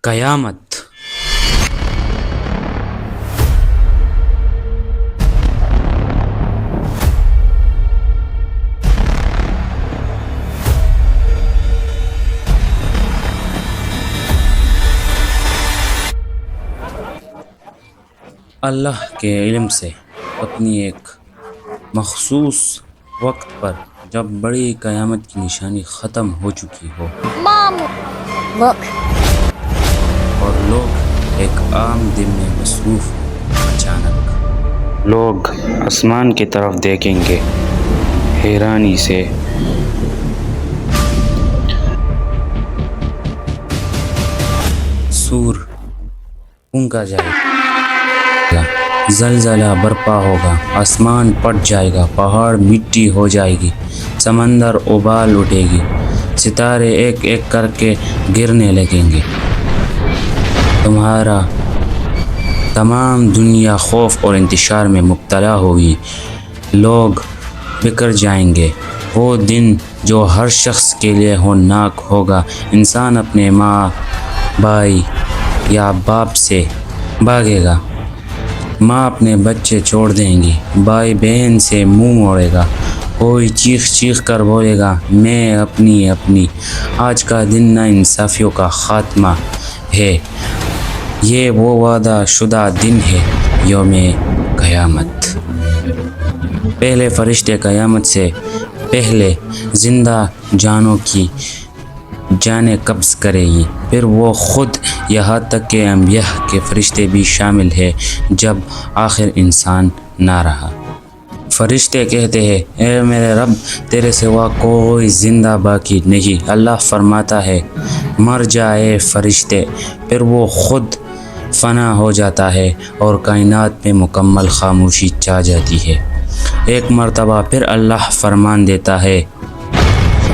قیامت۔ اللہ کے علم سے اپنی ایک مخصوص وقت پر جب بڑی قیامت کی نشانی ختم ہو چکی ہو Mom, look. اور لوگ ایک عام دن میں مصروف ہوں، اچانک لوگ آسمان کی طرف دیکھیں گے حیرانی سے۔ سور پھونکا جائے گا، زلزلہ برپا ہوگا، آسمان پھٹ جائے گا، پہاڑ مٹی ہو جائے گی، سمندر ابال اٹھے گی، ستارے ایک ایک کر کے گرنے لگیں گے۔ تمہارا تمام دنیا خوف اور انتشار میں مبتلا ہوگی، لوگ بکھر جائیں گے۔ وہ دن جو ہر شخص کے لیے ہولناک ہوگا۔ انسان اپنے ماں، بھائی یا باپ سے بھاگے گا، ماں اپنے بچے چھوڑ دیں گی، بھائی بہن سے منہ موڑے گا، کوئی چیخ چیخ کر بولے گا میں اپنی۔ آج کا دن ناانصافیوں کا خاتمہ ہے، یہ وہ وعدہ شدہ دن ہے، یوم قیامت۔ پہلے فرشتے قیامت سے پہلے زندہ جانوں کی جانیں قبض کریں گی، پھر وہ خود، یہاں تک کہ انبیاء کے فرشتے بھی شامل ہیں، جب آخر انسان نہ رہا۔ فرشتے کہتے ہیں اے میرے رب، تیرے سوا کوئی زندہ باقی نہیں۔ اللہ فرماتا ہے مر جائے فرشتے، پھر وہ خود فنا ہو جاتا ہے اور کائنات میں مکمل خاموشی چھا جاتی ہے۔ ایک مرتبہ پھر اللہ فرمان دیتا ہے،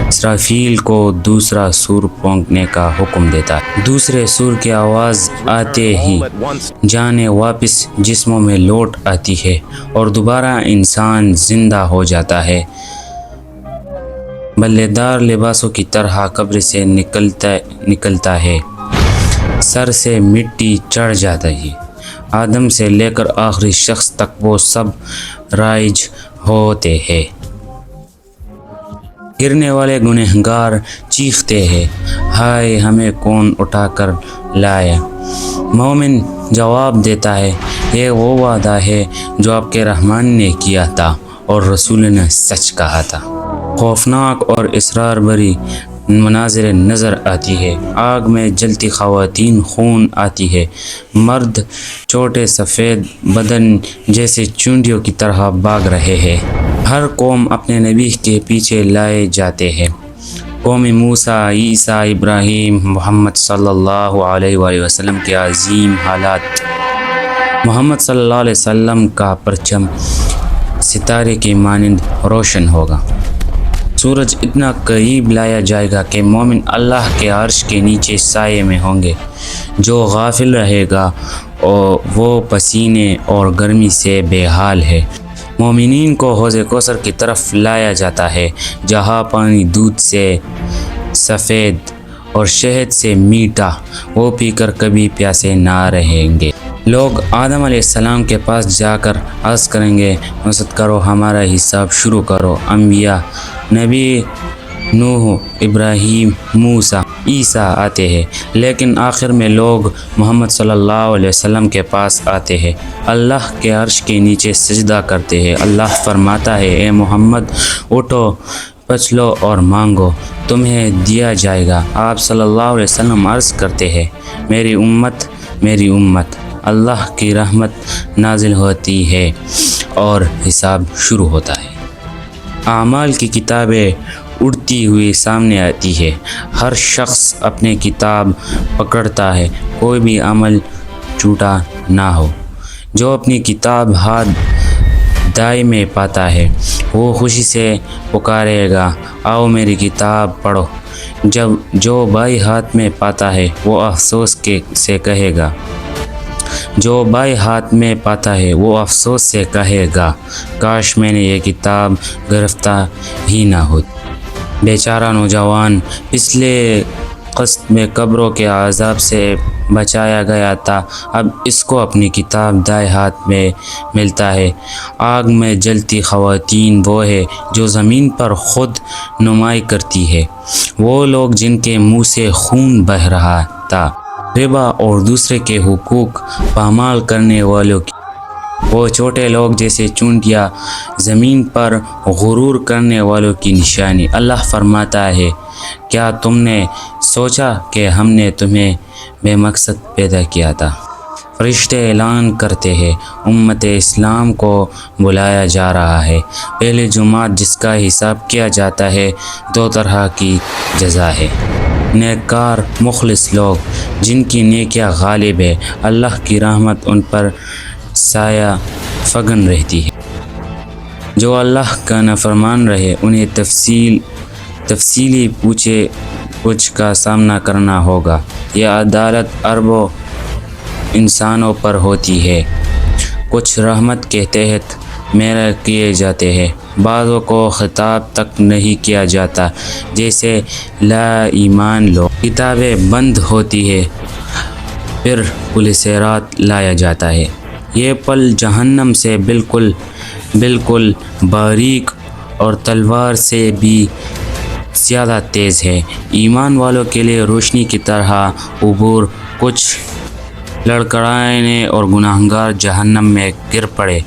اسرافیل کو دوسرا سور پھونکنے کا حکم دیتا ہے۔ دوسرے سور کی آواز آتے ہی جانیں واپس جسموں میں لوٹ آتی ہے اور دوبارہ انسان زندہ ہو جاتا ہے، بلے دار لباسوں کی طرح قبر سے نکلتا ہے، سر سے مٹی چڑھ جاتا ہے، آدم سے لے کر آخری شخص تک وہ سب رائج ہوتے ہیں۔ گرنے والے گنہگار چیختے ہیں ہائے ہمیں کون اٹھا کر لایا۔ مومن جواب دیتا ہے یہ وہ وعدہ ہے جو آپ کے رحمان نے کیا تھا اور رسول نے سچ کہا تھا۔ خوفناک اور اسرار بھری مناظر نظر آتی ہے، آگ میں جلتی خواتین خون آتی ہے، مرد چھوٹے سفید بدن جیسے چونٹیوں کی طرح بھاگ رہے ہیں۔ ہر قوم اپنے نبی کے پیچھے لائے جاتے ہیں، قوم موسیٰ، عیسیٰ، ابراہیم، محمد صلی اللہ علیہ وآلہ وسلم کے عظیم حالات۔ محمد صلی اللہ علیہ وسلم کا پرچم ستارے کی مانند روشن ہوگا۔ سورج اتنا قریب لایا جائے گا کہ مومن اللہ کے عرش کے نیچے سائے میں ہوں گے۔ جو غافل رہے گا وہ پسینے اور گرمی سے بے حال ہے۔ مومنین کو حوض کوثر کی طرف لایا جاتا ہے، جہاں پانی دودھ سے سفید اور شہد سے میٹھا، وہ پی کر کبھی پیاسے نہ رہیں گے۔ لوگ آدم علیہ السلام کے پاس جا کر عرض کریں گے نصرت کرو، ہمارا حساب شروع کرو۔ انبیاء، نبی نوح، ابراہیم، موسیٰ، عیسیٰ آتے ہیں، لیکن آخر میں لوگ محمد صلی اللہ علیہ وسلم کے پاس آتے ہیں، اللہ کے عرش کے نیچے سجدہ کرتے ہیں۔ اللہ فرماتا ہے اے محمد اٹھو، پچھلو اور مانگو، تمہیں دیا جائے گا۔ آپ صلی اللہ علیہ وسلم عرض کرتے ہیں میری امت، اللہ کی رحمت نازل ہوتی ہے اور حساب شروع ہوتا ہے۔ اعمال کی کتابیں اڑتی ہوئی سامنے آتی ہے، ہر شخص اپنی کتاب پکڑتا ہے، کوئی بھی عمل چھوٹا نہ ہو۔ جو اپنی کتاب ہاتھ دائیں میں پاتا ہے وہ خوشی سے پکارے گا آؤ میری کتاب پڑھو۔ جو بھائی ہاتھ میں پاتا ہے وہ افسوس سے کہے گا افسوس سے کہے گا کاش میں نے یہ کتاب گرفتار ہی نہ ہوتی۔ بیچارہ نوجوان پچھلے قسط میں قبروں کے عذاب سے بچایا گیا تھا، اب اس کو اپنی کتاب دائیں ہاتھ میں ملتا ہے۔ آگ میں جلتی خواتین وہ ہے جو زمین پر خود نمائی کرتی ہے، وہ لوگ جن کے منہ سے خون بہہ رہا تھا، ربا اور دوسرے کے حقوق پامال کرنے والوں کی، وہ چھوٹے لوگ جیسے چونٹیاں، زمین پر غرور کرنے والوں کی نشانی۔ اللہ فرماتا ہے، کیا تم نے سوچا کہ ہم نے تمہیں بے مقصد پیدا کیا تھا؟ فرشتے اعلان کرتے ہیں، امت اسلام کو بلایا جا رہا ہے۔ پہلی جماعت جس کا حساب کیا جاتا ہے، دو طرح کی جزا ہے۔ نیکار مخلص لوگ جن کی نیکیاں غالب ہے، اللہ کی رحمت ان پر سایہ فگن رہتی ہے۔ جو اللہ کا نافرمان رہے انہیں تفصیلی پوچھ کا سامنا کرنا ہوگا۔ یہ عدالت اربوں انسانوں پر ہوتی ہے۔ کچھ رحمت کے تحت میرا کیے جاتے ہیں، بعضوں کو خطاب تک نہیں کیا جاتا، جیسے لا ایمان لو۔ کتابیں بند ہوتی ہے، پھر پل صراط لایا جاتا ہے۔ یہ پل جہنم سے بالکل باریک اور تلوار سے بھی زیادہ تیز ہے۔ ایمان والوں کے لیے روشنی کی طرح عبور، کچھ لڑکھڑانے اور گناہگار جہنم میں گر پڑے۔